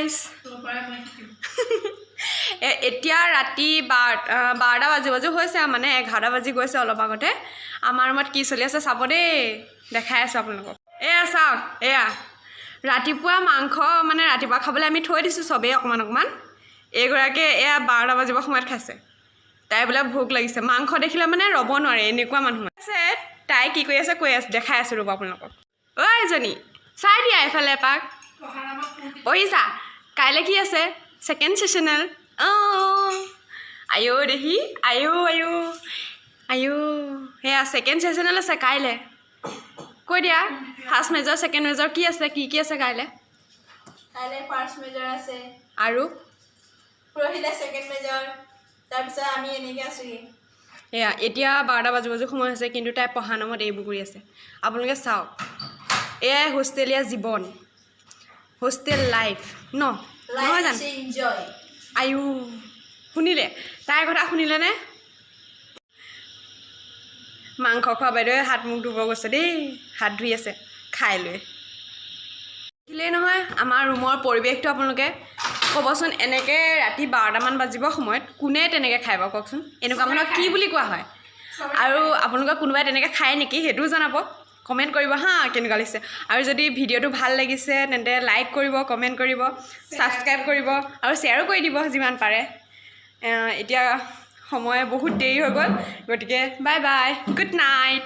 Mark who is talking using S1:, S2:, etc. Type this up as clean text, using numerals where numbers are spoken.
S1: guys এতিয়া ৰাতি 12টা বাজি হৈছে মানে 11টা বাজি গৈছে অলপ আগতে আমাৰ ৰুমত কি চলি আছে চাব দেই দেখাই আছোঁ আপোনালোকক এয়া চাওক এয়া ৰাতিপুৱা মাংস মানে ৰাতিপুৱা খাবলৈ আমি থৈ দিছোঁ চবেই অকণমান এইগৰাকীয়ে এয়া 12টা বাজিব সময়ত খাইছে তাই বোলে ভোক লাগিছে মাংস দেখিলে মানে ৰ'ব নোৱাৰে এনেকুৱা মানুহ আছে তাই কি কৰি আছে কৈ আছে দেখাই আছোঁ ৰ'ব আপোনালোকক ঐ এজনী চাই দিয়া এইফালে এপাক পঢ়িছা কাইলৈ কি আছে ছেকেণ্ড ছেশ্যনেল অঁ আয়ো দেহি আয়ো সেয়া ছেকেণ্ড ছেশ্যনেল আছে কাইলৈ কৈ দিয়া ফাৰ্ষ্ট মেজৰ ছেকেণ্ড মেজৰ কি আছে কি আছে কাইলৈ
S2: ফাৰ্ষ্ট মেজৰ আছে
S1: আৰু
S2: পৰহিলে ছেকেণ্ড মেজৰ তাৰপিছত আমি এনেকৈ আছোঁহি
S1: এয়া এতিয়া 12টা বাজু সময় হৈছে কিন্তু তাই পঢ়া নামত এইবোৰ কৰি আছে আপোনালোকে চাওক এয়াই হোষ্টেলীয়া জীৱন হোষ্টেল লাইফ নহয় জানো আয়ু শুনিলে তাইৰ কথা শুনিলেনে মাংস খোৱা বাইদেৱে হাত মুখ ধুব গৈছে দেই হাত ধুই আছে খাই লৈ দেখিলেই নহয় আমাৰ ৰুমৰ পৰিৱেশটো আপোনালোকে ক'বচোন এনেকৈ ৰাতি 12টামান বাজিব সময়ত কোনে তেনেকৈ খাই বাৰু কওকচোন এনেকুৱা মানুহক কি বুলি কোৱা হয় আৰু আপোনালোকে কোনোবাই তেনেকৈ খায় নেকি সেইটোও জনাব কমেণ্ট কৰিব হা কেনেকুৱা লাগিছে আৰু যদি ভিডিঅ'টো ভাল লাগিছে তেন্তে লাইক কৰিব কমেণ্ট কৰিব ছাবস্ক্ৰাইব কৰিব আৰু শ্বেয়াৰো কৰি দিব যিমান পাৰে এতিয়া সময় বহুত দেৰি হৈ গ'ল গতিকে বাই বাই গুড নাইট